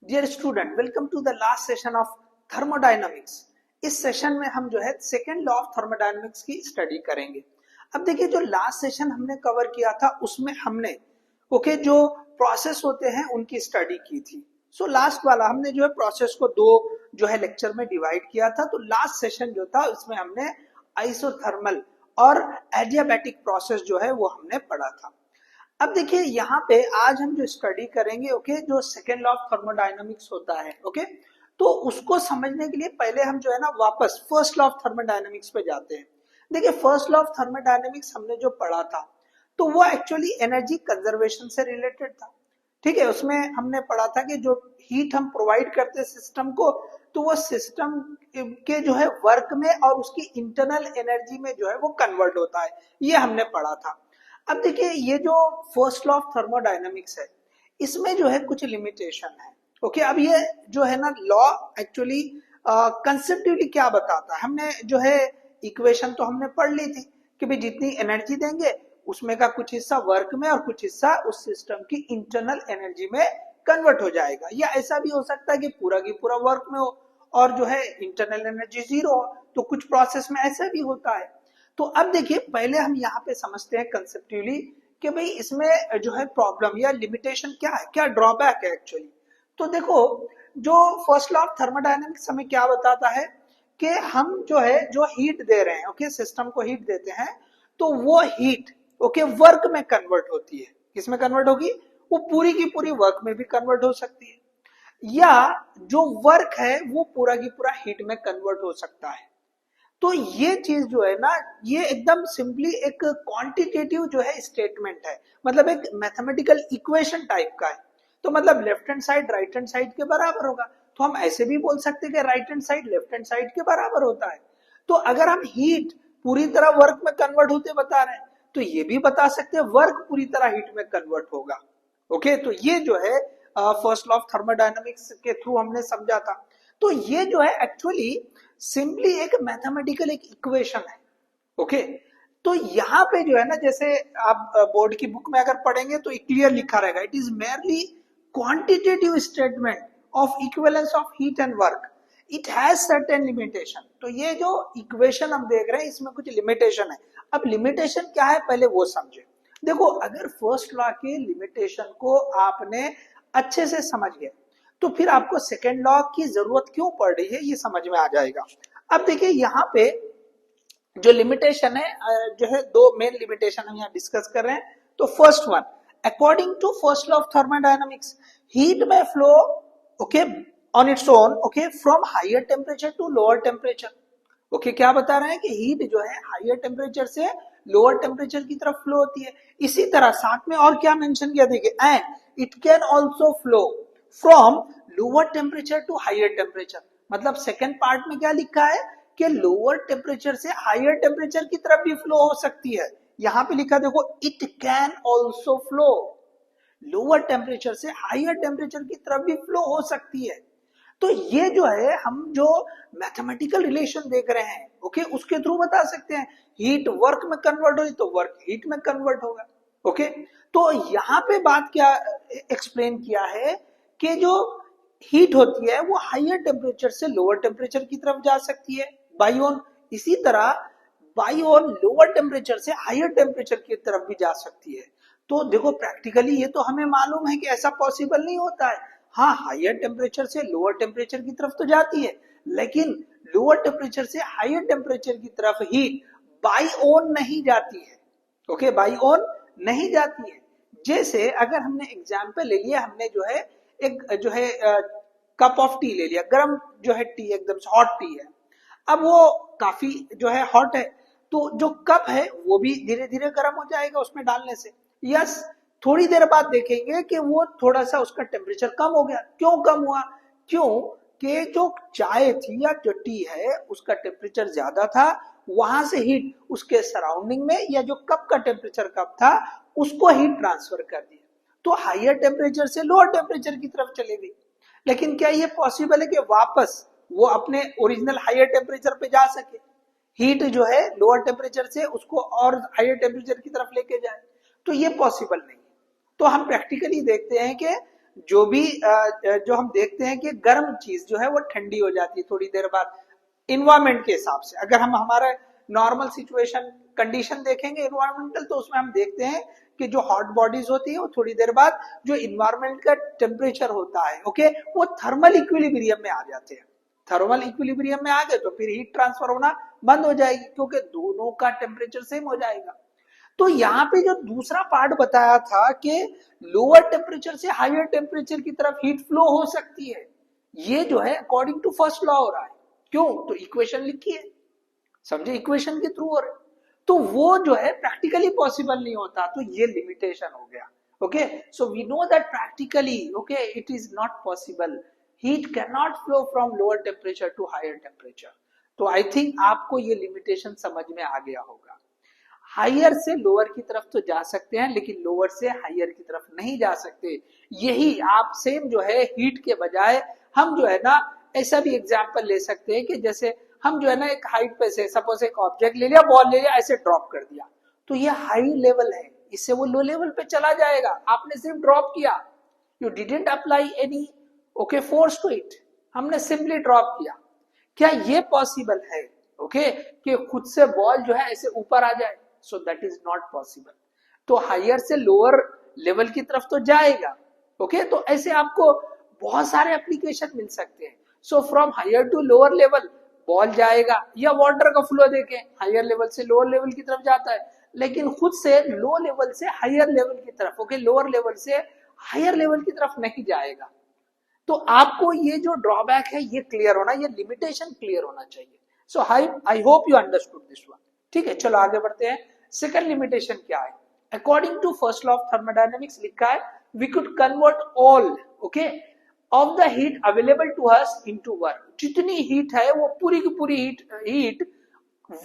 Dear student, welcome to the last session of thermodynamics. इस session में हम जो है सेकेंड लॉ ऑफ थर्मोडायनामिक्स की स्टडी करेंगे। अब देखिए, जो लास्ट सेशन हमने कवर किया था उसमें हमने जो प्रोसेस होते हैं उनकी स्टडी की थी। सो लास्ट वाला हमने जो है प्रोसेस को दो जो है लेक्चर में डिवाइड किया था। तो लास्ट सेशन जो था उसमें हमने आइसोथर्मल और एडियाबैटिक प्रोसेस जो है वो हमने पढ़ा था। अब देखिए यहाँ पे आज हम जो स्टडी करेंगे जो सेकेंड लॉ ऑफ थर्मोडायनामिक्स होता है तो उसको समझने के लिए पहले हम जो है ना वापस फर्स्ट लॉ ऑफ थर्मोडायनामिक्स पे जाते हैं। देखिए, फर्स्ट लॉ ऑफ थर्मोडायनामिक्स हमने जो पढ़ा था तो वो एक्चुअली एनर्जी कंजर्वेशन से रिलेटेड था। ठीक है, उसमें हमने पढ़ा था कि जो हीट हम प्रोवाइड करते हैं सिस्टम को तो वो सिस्टम के जो है वर्क में और उसकी इंटरनल एनर्जी में जो है वो कन्वर्ट होता है, ये हमने पढ़ा था। अब देखिए, ये जो फर्स्ट लॉ ऑफ थर्मोडायनामिक्स है इसमें जो है कुछ लिमिटेशन है। अब ये जो है ना लॉ एक्चुअली कंसेप्टिवली क्या बताता है, हमने जो है इक्वेशन तो हमने पढ़ ली थी कि भाई जितनी एनर्जी देंगे उसमें का कुछ हिस्सा वर्क में और कुछ हिस्सा उस सिस्टम की इंटरनल एनर्जी में कन्वर्ट हो जाएगा। या ऐसा भी हो सकता है कि पूरा की पूरा वर्क में हो और जो है इंटरनल एनर्जी जीरो हो, तो कुछ प्रोसेस में ऐसा भी होता है। तो अब देखिए, पहले हम यहाँ पे समझते हैं कंसेप्चुअली कि भाई इसमें जो है प्रॉब्लम या लिमिटेशन क्या है, क्या ड्रॉबैक है एक्चुअली। तो देखो, जो फर्स्ट लॉ ऑफ थर्मोडायनामिक्स हमें क्या बताता है कि हम जो है जो हीट दे रहे हैं सिस्टम को हीट देते हैं तो वो हीट वर्क में कन्वर्ट होती है। किसमें कन्वर्ट होगी? वो पूरी की पूरी वर्क में भी कन्वर्ट हो सकती है, या जो वर्क है वो पूरा की पूरा हीट में कन्वर्ट हो सकता है। तो ये चीज जो है ना, ये एकदम सिंपली एक क्वांटिटेटिव जो है स्टेटमेंट है, मतलब एक मैथमेटिकल इक्वेशन टाइप का है। तो मतलब left hand side right hand side के बराबर होगा। तो हम ऐसे भी बोल सकते हैं कि right hand side left hand side के बराबर होता है। तो अगर हम हीट पूरी तरह वर्क में कन्वर्ट होते बता रहे हैं तो ये भी बता सकते हैं वर्क पूरी तरह हीट में कन्वर्ट होगा। तो ये जो है फर्स्ट लॉ ऑफ थर्मोडायनामिक्स के थ्रू हमने समझा था। तो ये जो है एक्चुअली सिंपली एक मैथमेटिकल एक इक्वेशन है। तो यहाँ पे जो है ना, जैसे आप बोर्ड की बुक में अगर पढ़ेंगे तो क्लियर लिखा रहेगा, it is merely quantitative statement of equivalence of heat and work, it has certain limitation. तो ये जो इक्वेशन हम देख रहे हैं इसमें कुछ लिमिटेशन है। अब लिमिटेशन क्या है पहले वो समझे। देखो, अगर फर्स्ट लॉ के लिमिटेशन को आपने अच्छे से समझ गए तो फिर आपको सेकेंड लॉ की जरूरत क्यों पड़ रही है ये समझ में आ जाएगा। अब देखिए, यहाँ पे जो लिमिटेशन है जो है दो मेन लिमिटेशन हम यहाँ डिस्कस कर रहे हैं। तो first one, according to first law of thermodynamics heat में flow on its own from higher temperature to lower temperature. क्या बता रहे हैं कि हीट जो है हायर टेम्परेचर से लोअर टेम्परेचर की तरफ फ्लो होती है। इसी तरह साथ में और क्या मेंशन किया, देखिए, and it can also flow from lower temperature to higher temperature. मतलब सेकेंड पार्ट में क्या लिखा है कि लोअर टेम्परेचर से हायर टेम्परेचर की तरफ भी फ्लो हो सकती है। यहां पे लिखा देखो, it can also flow, lower temperature से हायर टेम्परेचर की तरफ भी फ्लो हो सकती है। तो ये जो है हम जो मैथमेटिकल रिलेशन देख रहे हैं उसके थ्रू बता सकते हैं हीट वर्क में कन्वर्ट हुई तो वर्क हीट में कन्वर्ट होगा। तो यहाँ पे बात क्या एक्सप्लेन किया है कि जो हीट होती है वो हायर टेम्परेचर से लोअर टेम्परेचर की तरफ जा सकती है बाई ऑन। इसी तरह बाई ऑन लोअर टेम्परेचर से हायर टेम्परेचर की तरफ भी जा सकती है। तो देखो, प्रैक्टिकली ये तो हमें मालूम है कि ऐसा पॉसिबल नहीं होता है। हाँ, हायर टेम्परेचर से लोअर टेम्परेचर की तरफ तो जाती है, लेकिन लोअर टेम्परेचर से हायर टेम्परेचर की तरफ हीट बाई ऑन नहीं जाती है। बाई ऑन नहीं जाती है। जैसे अगर हमने एग्जाम्पल ले लिया, हमने जो है एक जो है कप ऑफ टी ले लिया, गर्म जो है टी, एकदम हॉट टी है। अब वो काफी जो है हॉट है तो जो कप है वो भी धीरे धीरे गर्म हो जाएगा उसमें डालने से। यस, थोड़ी देर बाद देखेंगे कि वो थोड़ा सा उसका टेम्परेचर कम हो गया। क्यों कम हुआ? क्यों कि जो चाय थी या जो टी है उसका टेम्परेचर ज्यादा था, वहां से हीट उसके सराउंडिंग में या जो कप का टेम्परेचर कप था उसको हीट ट्रांसफर कर दिया, तो हायर टेम्परेचर से लोअर टेम्परेचर की तरफ चले गई। लेकिन क्या ये पॉसिबल है कि वापस वो अपने ओरिजिनल हायर टेम्परेचर पे जा सके? हीट जो है लोअर टेम्परेचर से उसको और हायर टेम्परेचर की तरफ लेके जाए, तो ये पॉसिबल नहीं। तो हम प्रैक्टिकली देखते हैं कि जो भी जो हम देखते हैं कि गर्म चीज जो है वो ठंडी हो जाती है थोड़ी देर बाद इन्वायरमेंट के हिसाब से। अगर हम हमारा नॉर्मल सिचुएशन कंडीशन देखेंगे इन्वायरमेंटल, तो उसमें हम देखते हैं कि जो हॉट बॉडीज होती है वो थोड़ी देर बाद जो इन्वायरमेंट का टेम्परेचर होता है ओके, वो थर्मल इक्विलिब्रियम में आ जाते हैं। थर्मल इक्विलिब्रियम में आ गए तो फिर हीट ट्रांसफर होना बंद हो जाएगी, क्योंकि दोनों का टेम्परेचर सेम हो जाएगा। तो यहाँ पे जो दूसरा पार्ट बताया था कि लोअर टेम्परेचर से हायर टेम्परेचर की तरफ हीट फ्लो हो सकती है, ये जो है अकॉर्डिंग टू फर्स्ट लॉ हो रहा है। क्यों? तो इक्वेशन लिखी है, समझे, इक्वेशन के थ्रू हो रहे, तो वो जो है प्रैक्टिकली पॉसिबल नहीं होता, तो ये लिमिटेशन हो गया। Okay, so we know that practically okay it is not possible, heat can not flow from lower temperature to higher temperature. तो आई थिंक आपको ये लिमिटेशन समझ में आ गया होगा। हायर से लोअर की तरफ तो जा सकते हैं, लेकिन लोअर से हायर की तरफ नहीं जा सकते। यही आप सेम जो है हीट के बजाय हम जो है ना ऐसा भी एग्जाम्पल ले सकते हैं कि जैसे हम जो है ना एक हाइट पे से सपोज एक ऑब्जेक्ट ले लिया, बॉल ले लिया, ऐसे ड्रॉप कर दिया, तो ये हाई लेवल है, इससे वो लो लेवल पे चला जाएगा। आपने सिर्फ ड्रॉप किया, you didn't apply any okay force to it, हमने सिंपली ड्रॉप किया। क्या ये पॉसिबल है ओके कि खुद से बॉल जो है ऐसे ऊपर आ जाए? So that is not possible. तो हायर से लोअर लेवल की तरफ तो जाएगा ओके, तो ऐसे आपको बहुत सारे एप्लीकेशन मिल सकते हैं। So from higher to lower level ball जाएगा, या वाटर का फ्लो देखें हायर लेवल से लोअर लेवल की तरफ जाता है, लेकिन खुद से लो लेवल से हायर लेवल की तरफ ओके, लोअर लेवल से हायर लेवल की तरफ नहीं जाएगा। तो आपको ये जो ड्रॉबैक है ये क्लियर होना, ये लिमिटेशन क्लियर होना चाहिए। So I hope you understood this one. ठीक है, चलो आगे बढ़ते हैं। सेकंड लिमिटेशन क्या है? According to first law of thermodynamics लिखा है we could convert all okay of the heat available to us into work. जितनी हीट है वो पूरी की पूरी हीट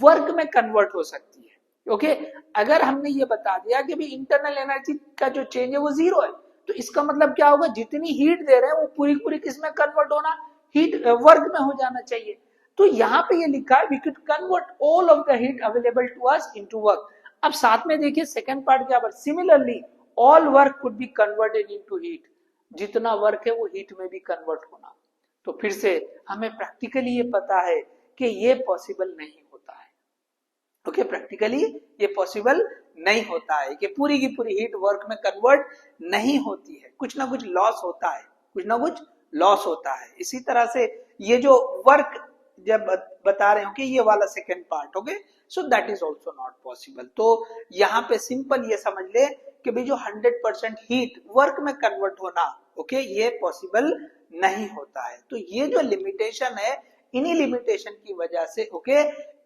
वर्क में कन्वर्ट हो सकती है ओके। अगर हमने ये बता दिया कि भाई इंटरनल एनर्जी का जो चेंज है वो जीरो है, तो इसका मतलब क्या होगा, जितनी हीट दे रहे हैं वो पूरी पूरी किस में कन्वर्ट होना, हीट वर्क में हो जाना चाहिए। तो यहाँ पे ये लिखा है we could convert all of the heat available to us into work. अब साथ में देखिए सेकंड पार्ट क्या, similarly all work could be converted into heat, जितना वर्क है वो हीट में भी कन्वर्ट होना। तो फिर से हमें प्रैक्टिकली ये पता है कि ये पॉसिबल नहीं होता है ओके, प्रैक्टिकली ये पॉसिबल नहीं होता है कि पूरी की पूरी हीट वर्क में कन्वर्ट नहीं होती है, कुछ ना कुछ लॉस होता है, कुछ ना कुछ लॉस होता है। इसी तरह से ये जो वर्क जब बता रहे हो कि ये वाला second part okay, so that is also not possible. तो यहाँ पे सिंपल ये समझ ले कि भाई जो 100% हीट वर्क में कन्वर्ट होना ओके ये पॉसिबल नहीं होता है। तो ये जो लिमिटेशन है, इन्हीं लिमिटेशन की वजह से ओके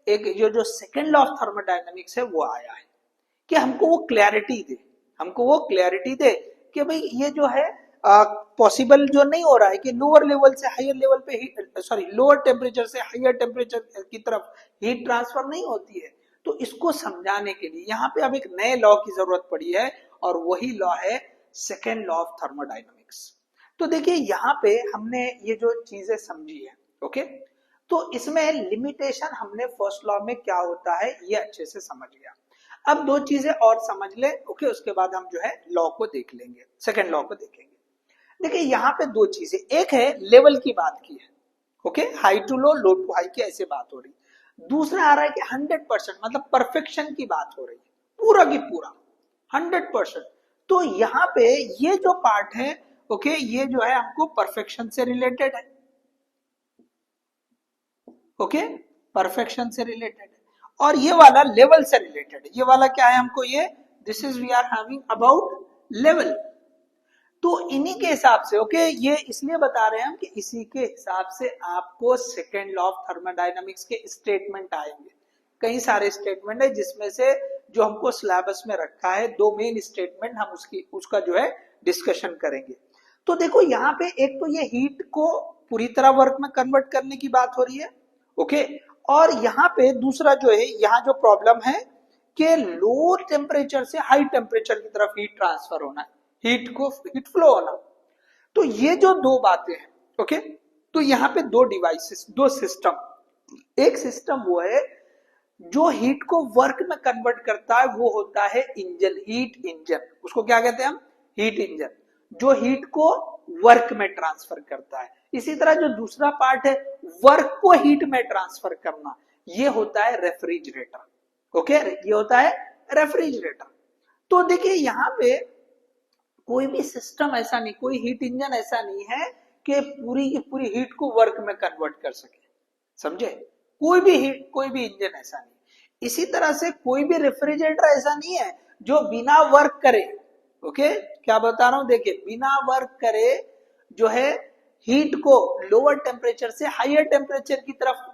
एक जो सेकेंड लॉ ऑफ थर्मोडायनेमिक्स है वो आया है कि हमको वो क्लैरिटी दे, हमको वो क्लैरिटी दे कि भाई ये जो है पॉसिबल जो नहीं हो रहा है कि लोअर लेवल से हायर लेवल पे सॉरी लोअर टेम्परेचर से हायर टेम्परेचर की तरफ हीट ट्रांसफर नहीं होती है। तो इसको समझाने के लिए यहाँ पे अब एक नए लॉ की जरूरत पड़ी है, और वही लॉ है सेकेंड लॉ ऑफ थर्मोडायनेमिक्स। तो देखिए यहाँ पे हमने ये जो चीजें समझी है ओके, तो इसमें लिमिटेशन हमने फर्स्ट लॉ में क्या होता है ये अच्छे से समझ गया। अब दो चीजें और समझ ले ओके, उसके बाद हम जो है लॉ को देख लेंगे, सेकेंड लॉ को देखेंगे। देखिए यहाँ पे दो चीजें, एक है लेवल की बात की है okay, high to low, low to high की ऐसे बात हो रही, दूसरा आ रहा है कि 100% मतलब परफेक्शन की बात हो रही है, पूरा की पूरा 100%। तो यहाँ पे ये जो पार्ट है ओके ये जो है हमको परफेक्शन से रिलेटेड है ओके, परफेक्शन से रिलेटेड है, और ये वाला लेवल से रिलेटेड है। ये वाला क्या है हमको, ये this is we are having about level. तो इन्हीं के हिसाब से ओके ये इसलिए बता रहे हैं हम कि इसी के हिसाब से आपको सेकेंड लॉ ऑफ थर्मोडायनामिक्स के स्टेटमेंट आएंगे। कई सारे स्टेटमेंट है जिसमें से जो हमको सिलेबस में रखा है, दो मेन स्टेटमेंट हम उसका जो है डिस्कशन करेंगे। तो देखो यहाँ पे एक तो ये हीट को पूरी तरह वर्क में कन्वर्ट करने की बात हो रही है ओके, और यहाँ पे दूसरा जो है, यहाँ जो प्रॉब्लम है कि लो टेम्परेचर से हाई टेम्परेचर की तरफ हीट ट्रांसफर होना है, हीट फ्लो होना। तो ये जो दो बातें हैं ओके, तो यहाँ पे दो डिवाइसेस, दो सिस्टम, एक सिस्टम वो है जो हीट को वर्क में कन्वर्ट करता है, वो होता है इंजन, हीट इंजन, उसको क्या कहते हैं हम, हीट इंजन, जो हीट को वर्क में ट्रांसफर करता है। इसी तरह जो दूसरा पार्ट है वर्क को हीट में ट्रांसफर करना, ये होता है रेफ्रिजरेटर। ओके, ये होता है रेफ्रिजरेटर। तो देखिए यहाँ पे कोई भी सिस्टम ऐसा नहीं, कोई हीट इंजन ऐसा नहीं है कि पूरी की पूरी हीट को वर्क में कन्वर्ट कर सके, समझे? कोई भी इंजन ऐसा नहीं। इसी तरह से कोई भी रेफ्रिजरेटर ऐसा नहीं है जो बिना वर्क करे, ओके, क्या बता रहा हूं, देखिए बिना वर्क करे जो है हीट को लोअर टेम्परेचर से हायर टेम्परेचर की तरफ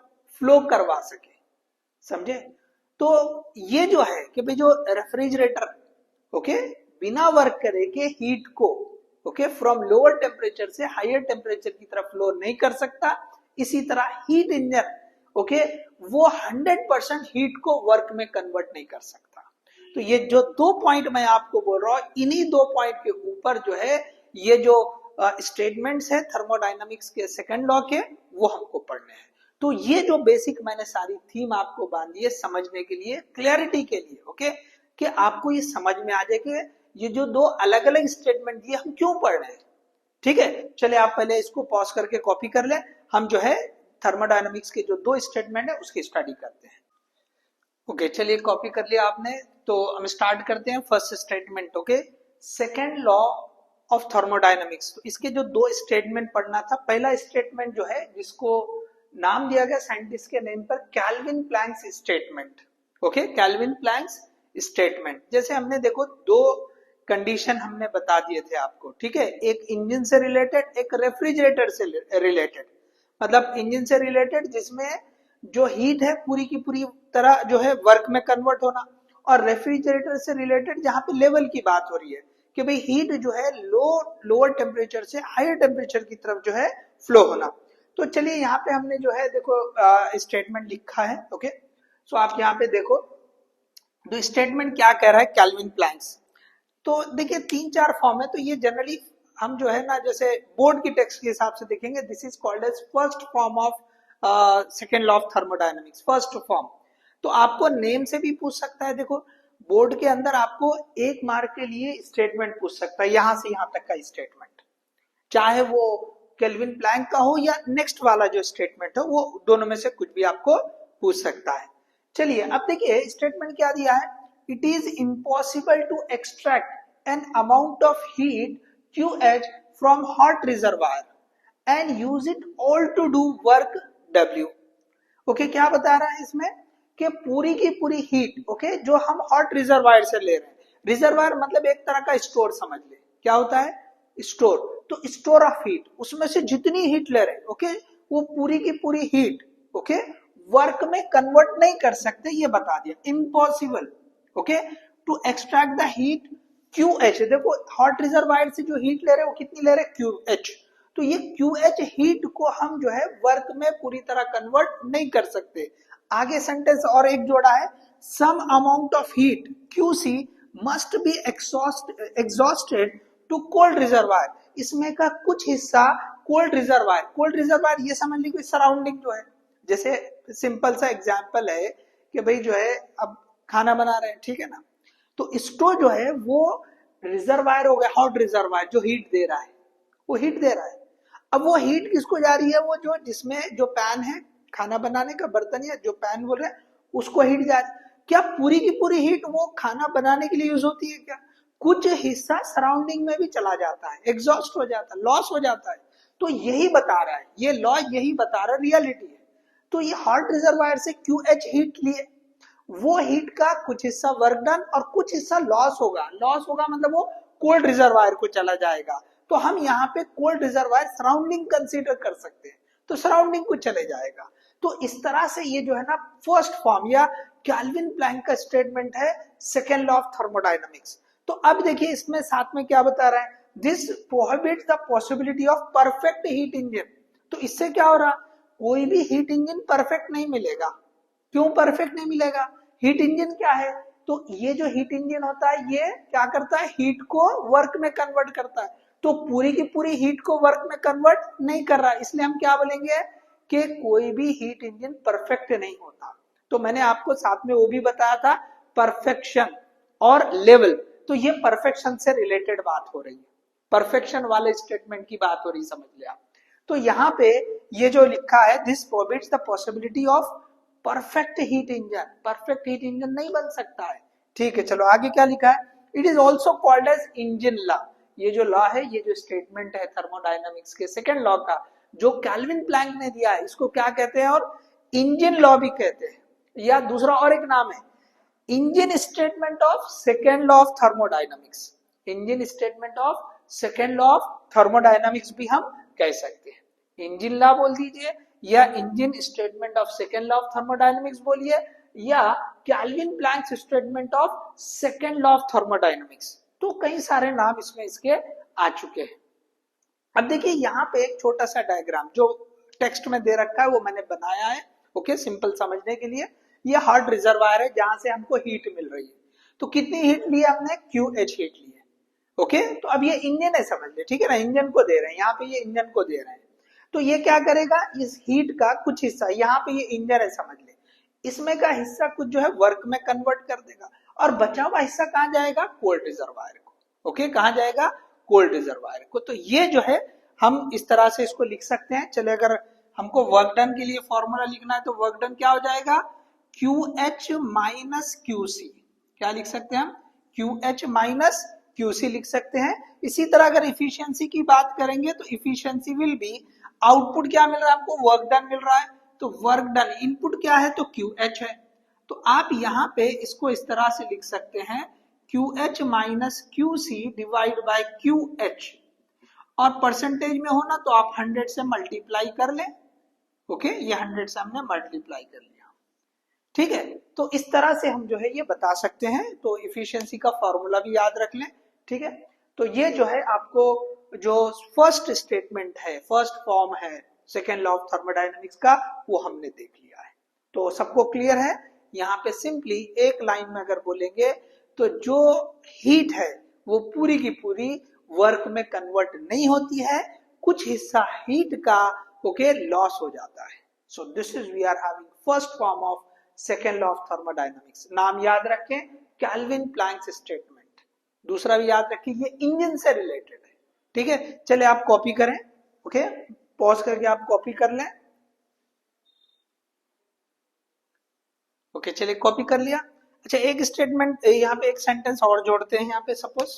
फ्लो करवा सके, समझे? तो ये जो है कि भाई जो रेफ्रिजरेटर, ओके, बिना वर्क करे के हीट को, ओके, फ्रॉम लोअर टेम्परेचर से हायर टेम्परेचर की तरफ फ्लो नहीं कर सकता। इसी तरह हीट इंजन, ओके, वो 100% हीट को वर्क में कन्वर्ट नहीं कर सकता। तो ये जो 2 पॉइंट मैं आपको बोल रहा हूं, इन्हीं 2 पॉइंट के ऊपर जो है ये जो स्टेटमेंट्स है थर्मोडायनामिक्स के सेकंड लॉ के, वो हमको पढ़ने हैं। तो ये जो बेसिक मैंने सारी थीम आपको बांधी है समझने के लिए, क्लैरिटी के लिए, ओके, कि आपको ये समझ में आ जाए कि ये जो 2 अलग अलग स्टेटमेंट दिए हम क्यों पढ़ रहे हैं। ठीक है, चलिए आप पहले इसको पॉज करके कॉपी कर ले, हम जो है थर्मोडायनामिक्स के जो 2 स्टेटमेंट है उसकी स्टडी करते हैं। ओके, चलिए कॉपी कर लिया आपने, तो हम स्टार्ट करते हैं first statement. Okay, second law of thermodynamics. तो इसके जो 2 स्टेटमेंट पढ़ना था, पहला स्टेटमेंट जो है जिसको नाम दिया गया साइंटिस्ट के नेम पर Kelvin Planck's statement. Okay, Kelvin Planck's statement. जैसे हमने देखो 2 कंडीशन हमने बता दिए थे आपको, ठीक है, एक इंजन से रिलेटेड, एक रेफ्रिजरेटर से रिलेटेड। मतलब इंजन से रिलेटेड जिसमें जो हीट है पूरी की पूरी तरह जो है वर्क में कन्वर्ट होना, और रेफ्रिजरेटर से रिलेटेड जहां पे लेवल की बात हो रही है कि भाई हीट जो है लोअर टेम्परेचर से हायर टेम्परेचर की तरफ जो है फ्लो होना। तो चलिए यहाँ पे हमने जो है देखो स्टेटमेंट लिखा है। ओके, सो आप यहाँ पे देखो तो स्टेटमेंट क्या कह रहा है कैल्विन प्लैंक्स। तो देखिए 3-4 फॉर्म है, तो ये जनरली हम जो है ना जैसे बोर्ड की टेक्स्ट के हिसाब से देखेंगे, this is called as first form of second law of thermodynamics, first form. तो आपको नेम से भी पूछ सकता है, देखो बोर्ड के अंदर आपको 1 मार्क के लिए स्टेटमेंट पूछ सकता है, यहां से यहां तक का स्टेटमेंट, चाहे वो केल्विन प्लैंक का हो या नेक्स्ट वाला जो स्टेटमेंट है, वो दोनों में से कुछ भी आपको पूछ सकता है। चलिए अब देखिए स्टेटमेंट क्या दिया है, it is impossible to extract an amount of heat QH from hot reservoir and use it all to do work W। Okay, क्या बता रहा है इसमें कि पूरी की पूरी हीट, ओके, जो हम हॉट रिजर्वायर से ले रहे हैं, रिजर्वायर मतलब एक तरह का स्टोर समझ ले, क्या होता है स्टोर, तो स्टोर ऑफ हीट, उसमें से जितनी हीट ले रहे हैं, ओके, वो पूरी की पूरी हीट, ओके, वर्क में कन्वर्ट नहीं कर सकते, ये बता दिया, impossible, okay, to extract the heat QH। देखो हॉट रिजर्वायर से जो हीट ले रहे हैं वो कितनी ले रहे हैं QH, तो ये QH हीट को हम जो है वर्क में पूरी तरह कन्वर्ट नहीं कर सकते। आगे सेंटेंस और एक जोड़ा है, some amount of heat QC must be exhausted to cold reservoir. इसमें का कुछ हिस्सा कोल्ड रिजर्वायर ये समझ लीजिए सराउंडिंग जो है, जैसे सिंपल सा एग्जांपल है कि भाई जो है अब खाना बना रहे हैं, ठीक है ना, तो स्टोव जो है वो रिजर्वायर हो गया, हॉट रिजर्वायर जो हीट दे रहा है, वो हीट दे रहा है। अब वो हीट किसको जा रही है, वो जो जिसमें जो पैन है खाना बनाने का बर्तन या जो पैन बोल रहे हैं उसको हीट जा रही है। क्या पूरी की पूरी हीट वो खाना बनाने के लिए यूज होती है क्या? कुछ हिस्सा सराउंडिंग में भी चला जाता है, एग्जॉस्ट हो जाता है, लॉस हो जाता है। तो यही बता रहा है ये लॉ, यही बता रहा है, रियलिटी है। तो ये हॉट रिजर्वायर से QH हीट लिए, वो हीट का कुछ हिस्सा वर्क डन और कुछ हिस्सा लॉस होगा मतलब वो कोल्ड रिजर्वायर को चला जाएगा। तो हम यहाँ पे कोल्ड रिजर्वायर सराउंडिंग कंसीडर कर सकते हैं, तो सराउंडिंग को चले जाएगा। तो इस तरह से ये जो है ना फर्स्ट फॉर्म या कैल्विन प्लैंक का स्टेटमेंट है सेकेंड लॉ ऑफ थर्मोडायनामिक्स। तो अब देखिए इसमें साथ में क्या बता रहा है, this prohibits the possibility of perfect heat engine. तो इससे क्या हो रहा, कोई भी हीट इंजन परफेक्ट नहीं मिलेगा। क्यों परफेक्ट नहीं मिलेगा? हीट इंजन क्या है, तो ये जो हीट इंजन होता है ये क्या करता है, हीट को वर्क में कन्वर्ट करता है। तो पूरी की पूरी हीट को वर्क में कन्वर्ट नहीं कर रहा है, इसलिए हम क्या बोलेंगे कि कोई भी हीट इंजन परफेक्ट नहीं होता। तो मैंने आपको साथ में वो भी बताया था परफेक्शन और लेवल, तो ये परफेक्शन से रिलेटेड बात हो रही है, परफेक्शन वाले स्टेटमेंट की बात हो रही, समझ लिया। तो यहाँ पे ये जो लिखा है, this provides the possibility of perfect heat engine. Perfect heat engine नहीं बन सकता है, ठीक है। चलो आगे क्या लिखा है, it is also called as engine law. ये जो लॉ है, ये जो स्टेटमेंट है थर्मोडायनामिक्स के सेकेंड लॉ का, जो कैल्विन प्लैंक ने दिया है, इसको क्या कहते हैं, और इंजन लॉ भी कहते हैं, या दूसरा और एक नाम है engine statement of second law of thermodynamics. Engine statement of second law of thermodynamics भी हम कह सकते हैं। इंजन लॉ बोल दीजिए, या engine statement of second law of thermodynamics बोलिए, या Kelvin Planck statement of second law of thermodynamics. तो कई सारे नाम इसमें इसके आ चुके हैं। अब देखिए यहाँ पे एक छोटा सा डायग्राम जो टेक्स्ट में दे रखा है वो मैंने बनाया है, ओके, सिंपल समझने के लिए। ये हॉट रिजर्वायर है जहां से हमको हीट मिल रही है। तो कितनी हीट ली है हमने, QH हीट ली है, ओके। तो अब ये इंजन है, समझ ले, ठीक है ना, इंजन को दे रहे हैं, यहाँ पे ये इंजन को दे रहे हैं। तो ये क्या करेगा, इस हीट का कुछ हिस्सा, यहाँ पे ये इंजन है समझ ले, इसमें का हिस्सा कुछ जो है वर्क में कन्वर्ट कर देगा, और बचा हुआ हिस्सा कहाँ जाएगा, कोल्ड रिजर्वायर को, ओके, कहाँ जाएगा, कोल्ड रिजर्वायर को। तो ये जो है हम इस तरह से इसको लिख सकते हैं। चले, अगर हमको वर्क डन के लिए फॉर्मूला लिखना है तो वर्क डन क्या हो जाएगा, QH माइनस QC। क्या लिख सकते हैं हम, QH माइनस QC लिख सकते हैं। इसी तरह अगर इफिशियंसी की बात करेंगे तो इफिशियंसी विल बी, आउटपुट क्या मिल रहा है हमको, वर्क डन मिल रहा है, तो वर्क डन, इनपुट क्या है, तो QH है। तो आप यहाँ पे इसको इस तरह से लिख सकते हैं, QH minus QC divide by QH, और परसेंटेज में हो ना तो आप 100 से मल्टीप्लाई कर लें, ओके, ये 100 से हमने मल्टीप्लाई कर लिया, ठीक है। तो इस तरह से हम जो है ये बता सकते हैं। तो इफिशियंसी का फॉर्मूला भी याद रख लें, ठीक है। तो ये जो है आपको जो फर्स्ट स्टेटमेंट है, फर्स्ट फॉर्म है सेकेंड लॉ ऑफ थर्मोडायनामिक्स का, वो हमने देख लिया है। तो सबको क्लियर है। यहाँ पे सिंपली एक लाइन में अगर बोलेंगे तो जो हीट है वो पूरी की पूरी वर्क में कन्वर्ट नहीं होती है, कुछ हिस्सा हीट का ओके लॉस हो जाता है। So this is we are having first form of second law of thermodynamics. नाम याद रखें, कैल्विन प्लैंक स्टेटमेंट। दूसरा भी याद रखें, ये इंजन से रिलेटेड है, ठीक है। चले आप कॉपी करें, ओके, पॉज करके आप कॉपी कर लें, ओके, चलिए कॉपी कर लिया। अच्छा, एक स्टेटमेंट यहाँ पे, एक सेंटेंस और जोड़ते हैं यहाँ पे। सपोज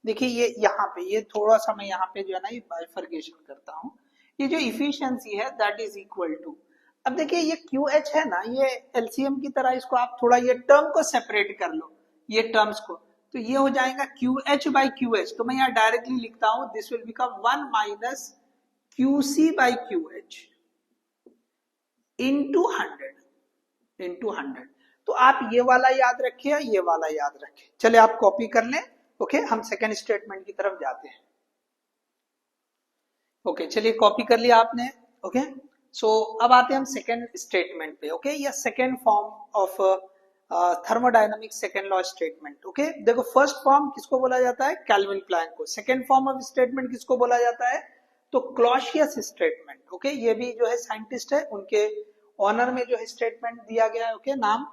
देखिए ये यहाँ पे, ये थोड़ा सा मैं यहाँ पे जो है ना ये बाइफर्केशन करता हूँ। ये जो इफिशियंसी है दैट इज इक्वल टू, अब देखिए ये QH है ना, ये LCM की तरह इसको आप थोड़ा ये टर्म को सेपरेट कर लो, ये टर्म्स को, तो ये हो जाएगा QH बाई QH। तो मैं यहाँ डायरेक्टली लिखता हूँ, this will become 1 minus QC by QH into 100। तो आप ये वाला याद रखिए, ये वाला याद रखिए। चले आप कॉपी कर लें, ओके, हम सेकेंड स्टेटमेंट की तरफ जाते हैं। ओके, चलिए कॉपी कर लिया आपने, ओके। सो अब आते हैं हम सेकेंड स्टेटमेंट पे, ओके, या second form of thermodynamics second law statement, okay. देखो फर्स्ट फॉर्म किसको बोला जाता है, कैल्विन प्लैंक को। सेकेंड फॉर्म ऑफ स्टेटमेंट किसको बोला जाता है, तो क्लॉसियस स्टेटमेंट, ओके। ये भी जो है साइंटिस्ट है, उनके ऑनर में जो है स्टेटमेंट दिया गया है, ओके, नाम।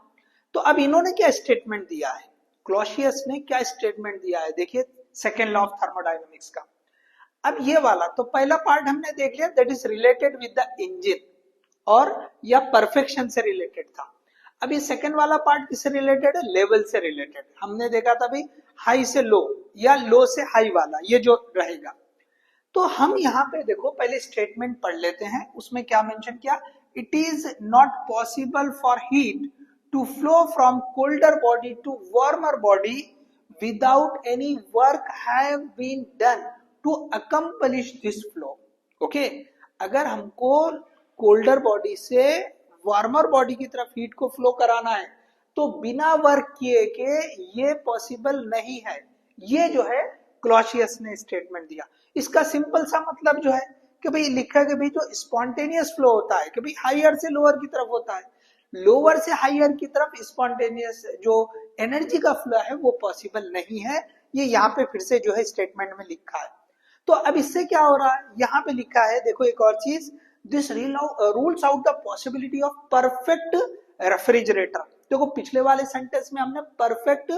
तो अब इन्होंने क्या स्टेटमेंट दिया है, क्लॉसियस ने क्या स्टेटमेंट दिया है, देखिए सेकेंड लॉ ऑफ थर्मोडायनामिक्स का। अब ये वाला तो पहला पार्ट हमने देख लिया, that is related with the engine और या परफेक्शन से रिलेटेड था। अब ये सेकेंड वाला पार्ट किससे रिलेटेड है, लेवल से रिलेटेड। हमने देखा था भाई हाई से लो या लो से हाई वाला, ये जो रहेगा। तो हम यहाँ पे देखो पहले स्टेटमेंट पढ़ लेते हैं, उसमें क्या मेंशन किया, it is not possible for heat to flow from colder body to warmer body without any work have been done to accomplish this flow, okay। अगर हमको कोल्डर बॉडी से वार्मर बॉडी की तरफ हीट को flow कराना है तो बिना वर्क किए के ये पॉसिबल नहीं है। ये जो है क्लॉसियस ने स्टेटमेंट दिया। इसका सिंपल सा मतलब जो है कि भाई लिखा कि भाई जो स्पॉन्टेनियस फ्लो होता है कि भाई हायर से लोअर की तरफ होता है, लोअर से हायर की तरफ स्पॉन्टेनियस जो एनर्जी का फ्लो है वो पॉसिबल नहीं है। ये यहाँ पे फिर से जो है स्टेटमेंट में लिखा है। तो अब इससे क्या हो रहा है, यहाँ पे लिखा है देखो एक और चीज, this rules out the possibility of perfect refrigerator. देखो पिछले वाले सेंटेंस में हमने परफेक्ट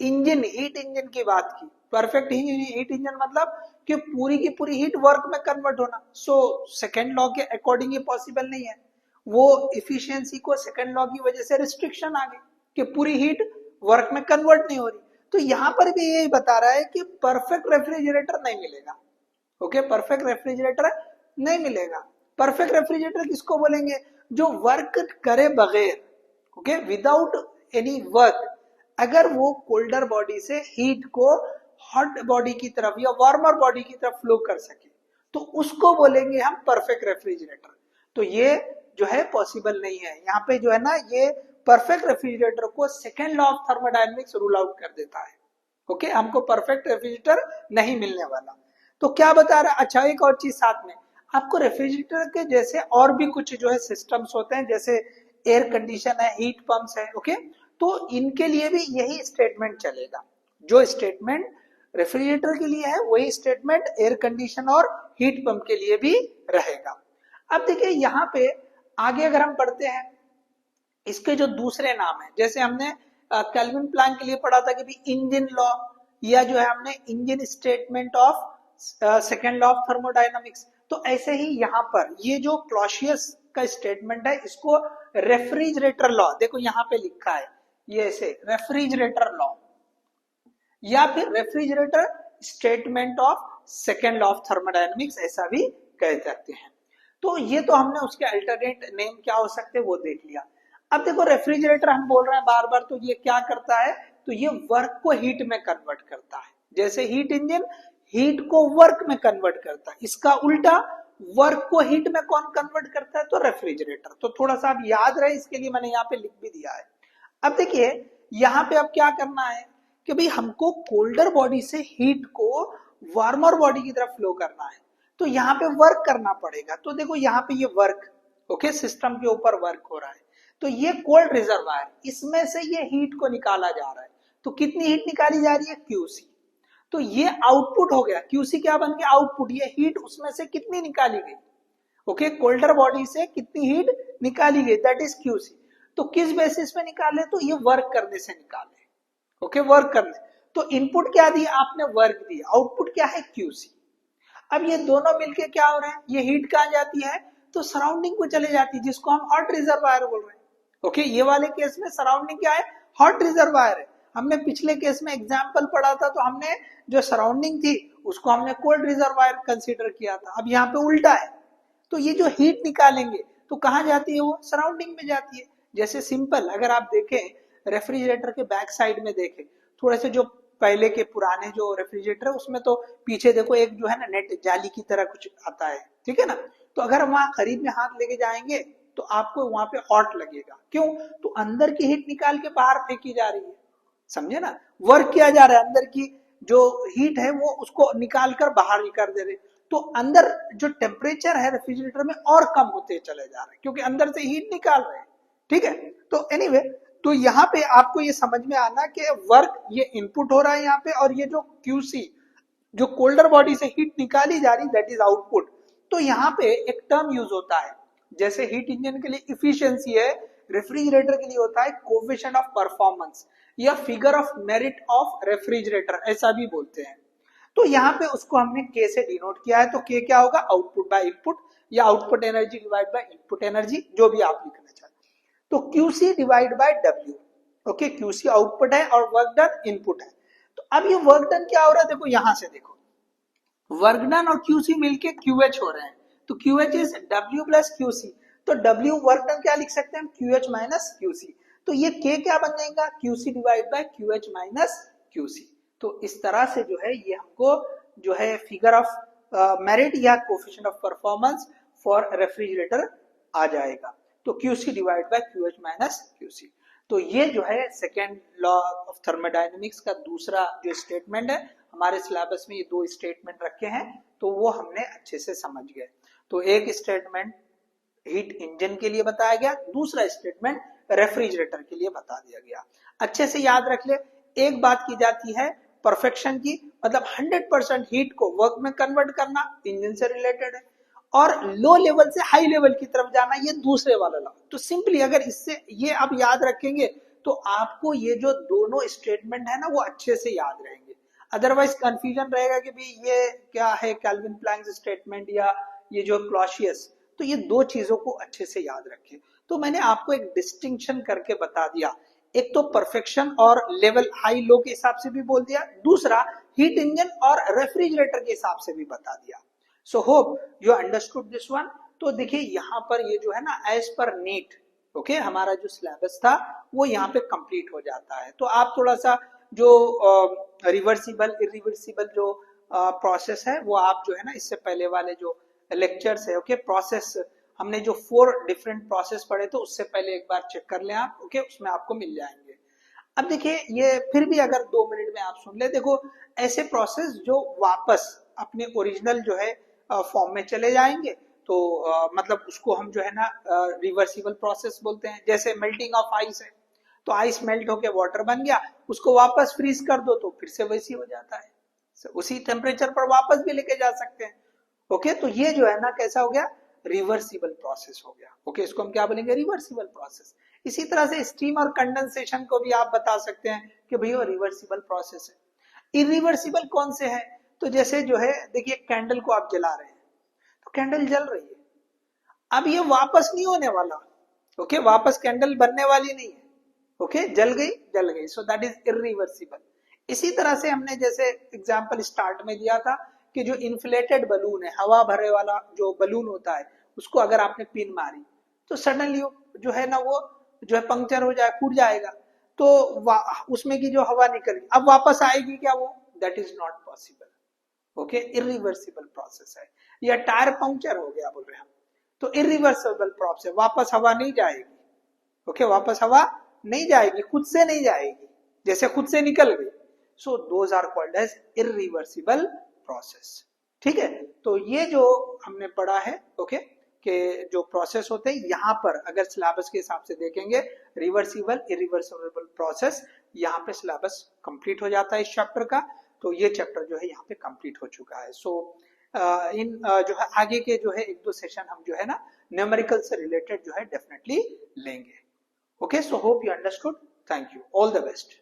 इंजन, हीट इंजन की बात की। परफेक्ट हीट इंजन मतलब कि पूरी की पूरी हीट वर्क में कन्वर्ट होना। सो सेकेंड लॉ के अकॉर्डिंग ये पॉसिबल नहीं है। वो इफिशियंसी को सेकेंड लॉ की वजह से रिस्ट्रिक्शन आ गई कि पूरी हीट वर्क में कन्वर्ट नहीं हो रही। तो यहां पर भी यही बता रहा है कि परफेक्ट रेफ्रिजरेटर नहीं मिलेगा। ओके, परफेक्ट रेफ्रिजरेटर नहीं मिलेगा। परफेक्ट रेफ्रिजरेटर किसको बोलेंगे? जो वर्क करे बगैर, ओके, विदाउट एनी वर्क, अगर वो कोल्डर बॉडी से हीट को हॉट बॉडी की तरफ या वार्मर बॉडी की तरफ फ्लो कर सके, तो उसको बोलेंगे हम परफेक्ट रेफ्रिजरेटर। तो ये जो है पॉसिबल नहीं है। यहाँ पे जो है ना, ये परफेक्ट रेफ्रिजरेटर को second law of thermodynamics rule out कर देता है। ओके, हमको परफेक्ट रेफ्रिजरेटर नहीं मिलने वाला। तो क्या बता रहा है? अच्छा, एक और चीज साथ में, आपको रेफ्रिजरेटर के जैसे और भी कुछ जो है सिस्टम्स होते हैं, जैसे एयर कंडीशन है, हीट पंप्स है। ओके, तो इनके लिए भी यही स्टेटमेंट चलेगा। जो स्टेटमेंट रेफ्रिजरेटर के लिए है वही स्टेटमेंट एयर कंडीशन और हीट पंप के लिए भी रहेगा। अब देखिए यहाँ पे आगे अगर हम पढ़ते हैं, इसके जो दूसरे नाम है, जैसे हमने केल्विन प्लैंक के लिए पढ़ा था कि भी इंजन लॉ, या जो है हमने engine statement of second law of thermodynamics. तो ऐसे ही यहाँ पर ये जो क्लॉसियस का स्टेटमेंट है, इसको रेफ्रिजरेटर लॉ, देखो यहाँ पे लिखा है ये ऐसे, रेफ्रिजरेटर लॉ या फिर refrigerator statement of second law of thermodynamics, ऐसा भी कह सकते हैं। तो ये तो हमने उसके अल्टरनेट नेम क्या हो सकते हैं वो देख लिया। अब देखो रेफ्रिजरेटर हम बोल रहे हैं बार बार, तो ये क्या करता है? तो ये वर्क को हीट में कन्वर्ट करता है। जैसे हीट इंजन हीट को वर्क में कन्वर्ट करता है, इसका उल्टा वर्क को हीट में कौन कन्वर्ट करता है? तो रेफ्रिजरेटर। तो थोड़ा सा आप याद रहे, इसके लिए मैंने यहाँ पे लिख भी दिया है। अब देखिए यहाँ पे अब क्या करना है कि भाई हमको कोल्डर बॉडी से हीट को वार्मर बॉडी की तरफ फ्लो करना है, तो यहाँ पे वर्क करना पड़ेगा। तो देखो यहाँ पे ये वर्क, ओके, सिस्टम के ऊपर वर्क हो रहा है। तो ये कोल्ड रिजर्वायर, इसमें से ये हीट को निकाला जा रहा है। तो कितनी हीट निकाली जा रही है? क्यूसी। तो ये आउटपुट हो गया। क्यूसी क्या बन गया? आउटपुट। ये हीट उसमें से कितनी निकाली गई? ओके, कोल्डर बॉडी से कितनी हीट निकाली गई, दैट इज क्यूसी। तो किस बेसिस पे निकाले? तो ये वर्क करने से निकाले। ओके, वर्क करने। तो इनपुट क्या दिया आपने? वर्क दिया। आउटपुट क्या है? क्यूसी। अब ये दोनों मिलके क्या हो रहे हैं? ये हीट कहाँ जाती है? तो सराउंडिंग को चले जाती है, जिसको हम हॉट रिजर्वायर बोल रहे हैं। ओके, ये वाले केस में सराउंडिंग क्या है? हॉट रिजर्वायर है। हमने पिछले केस में एग्जाम्पल पढ़ा था, तो हमने जो सराउंडिंग थी उसको हमने कोल्ड रिजर्वायर कंसीडर किया था। अब यहाँ पे उल्टा है। तो ये जो हीट निकालेंगे तो कहाँ जाती है? वो सराउंडिंग में जाती है। जैसे सिंपल, अगर आप देखें रेफ्रिजरेटर के बैक साइड में देखें, थोड़े से जो पहले के पुराने जो रेफ्रिजरेटर है उसमें तो पीछे देखो एक जो है ना नेट, जाली की तरह कुछ आता है, ठीक है ना। तो अगर हम वहां करीब में हाथ लेके जाएंगे तो आपको वहां पे हॉट लगेगा। क्यों? तो अंदर की हीट निकाल के बाहर फेंकी जा रही है, समझे ना। वर्क किया जा रहा है, अंदर की जो हीट है वो उसको निकाल कर बाहर कर दे रहे। तो अंदर जो टेम्परेचर है रेफ्रिजरेटर में और कम होते चले जा रहे हैं, क्योंकि अंदर से हीट निकाल रहे हैं, ठीक है। तो एनीवे, तो यहाँ पे आपको ये समझ में आना कि वर्क ये इनपुट हो रहा है यहाँ पे, और ये जो क्यूसी जो कोल्डर बॉडी से हीट निकाली जा रही, दैट इज आउटपुट। तो यहाँ पे एक टर्म यूज होता है, जैसे हीट इंजन के लिए इफिशियंसी है, रेफ्रिजरेटर के लिए होता है कोएफिशिएंट ऑफ परफॉर्मेंस या figure of merit of refrigerator, ऐसा भी बोलते हैं। तो यहाँ पे उसको हमने के से डिनोट किया है। तो के क्या होगा? आउटपुट बाय इनपुट, या output energy divide by input energy, जो भी आप लिखना चाहते। तो QC divide by W. Okay, QC output है और वर्क डन इनपुट है। तो अब ये वर्क डन क्या हो रहा है? देखो यहां से देखो, वर्क डन और क्यूसी मिलके क्यूएच हो रहे हैं। तो QH is W plus QC. तो डब्ल्यू वर्क डन क्या लिख सकते हैं? QH minus QC. तो ये के क्या बन जाएगा? QC divide by QH minus QC. तो इस तरह से जो है ये हमको जो है फिगर ऑफ मेरिट या coefficient of performance for refrigerator आ जाएगा। तो QC divide by QH minus QC. तो ये जो है सेकेंड लॉ ऑफ थर्मोडायनेमिक्स का दूसरा जो स्टेटमेंट है, हमारे सिलेबस में ये दो स्टेटमेंट रखे हैं, तो वो हमने अच्छे से समझ गए। तो एक स्टेटमेंट हीट इंजन के लिए बताया गया, दूसरा स्टेटमेंट रेफ्रिजरेटर के लिए बता दिया गया। अच्छे से याद रख ले, एक बात की जाती है परफेक्शन की, मतलब 100% हीट को वर्क में कन्वर्ट करना इंजन से रिलेटेड है, और लो लेवल से हाई लेवल की तरफ जाना ये दूसरे वाला लॉ। तो सिंपली अगर इससे ये आप याद रखेंगे तो आपको ये जो दोनों स्टेटमेंट है ना वो अच्छे से याद रहेंगे, अदरवाइज कंफ्यूजन रहेगा कि भाई ये क्या है कैल्विन प्लैंक स्टेटमेंट या ये जो क्लॉसियस। तो ये दो चीजों को अच्छे से याद रखें। तो मैंने आपको एक डिस्टिंक्शन करके बता दिया, एक तो परफेक्शन और लेवल हाई लो के हिसाब से भी बोल दिया, दूसरा हीट इंजन और रेफ्रिजरेटर के हिसाब से भी बता दिया। So hope you understood this one. तो देखिए यहाँ पर ये जो है ना एज पर नीट ओके हमारा जो सिलेबस था वो यहाँ पे कंप्लीट हो जाता है। तो आप थोड़ा सा जो रिवर्सिबल इरिवर्सिबल जो प्रोसेस है वो आप जो है ना इससे पहले वाले जो लेक्चर्स है ओके प्रोसेस हमने जो 4 डिफरेंट प्रोसेस पढ़े तो उससे पहले एक बार चेक कर लें आप ओके उसमें आपको मिल जाएंगे। अब देखिए ये फिर भी अगर 2 मिनट में आप सुन ले, देखो ऐसे प्रोसेस जो वापस अपने ओरिजिनल जो है फॉर्म में चले जाएंगे तो मतलब उसको हम जो है ना रिवर्सिबल प्रोसेस बोलते हैं। जैसे मेल्टिंग ऑफ आइस है तो आइस मेल्ट होके वाटर बन गया, उसको वापस फ्रीज कर दो तो फिर से वैसी हो जाता है, उसी टेम्परेचर पर वापस भी लेके जा सकते हैं ओके। तो ये जो है ना कैसा हो गया रिवर्सिबल प्रोसेस हो गया ओके, इसको हम क्या बोलेंगे रिवर्सिबल प्रोसेस। इसी तरह से स्टीम और कंडेंसेशन को भी आप बता सकते हैं कि भैया रिवर्सिबल प्रोसेस है। इरिवर्सिबल कौन से है, तो जैसे जो है देखिए कैंडल को आप जला रहे हैं तो कैंडल जल रही है, अब ये वापस नहीं होने वाला ओके, वापस कैंडल बनने वाली नहीं है ओके, जल गई सो दैट इज इरिवर्सिबल। इसी तरह से हमने जैसे एग्जांपल स्टार्ट में दिया था कि जो इन्फ्लेटेड बलून है हवा भरे वाला जो बलून होता है उसको अगर आपने पिन मारी तो सडनली जो है ना वो जो है पंक्चर हो जाए फूट जाएगा, तो उसमें की जो हवा निकली अब वापस आएगी क्या वो, that is not possible okay, irreversible process है। या टायर पंक्चर हो गया बोल रहे हैं हम तो इरिवर्सिबल प्रोसेस, वापस हवा नहीं जाएगी ओके, वापस हवा नहीं जाएगी, खुद से नहीं जाएगी, जैसे खुद से निकल गई। So those are called as irreversible process. ठीक है, तो ये जो हमने पढ़ा है ओके कि जो प्रोसेस होते हैं यहाँ पर अगर सिलेबस के हिसाब से देखेंगे रिवर्सिबल इरिवर्सिबल प्रोसेस, यहाँ पे सिलेबस कंप्लीट हो जाता है इस चैप्टर का। तो ये चैप्टर जो है यहाँ पे कंप्लीट हो चुका है। सो इन जो है आगे के जो है 1-2 सेशन हम जो है ना न्यूमेरिकल से रिलेटेड जो है डेफिनेटली लेंगे okay. So hope you understood, thank you, all the best.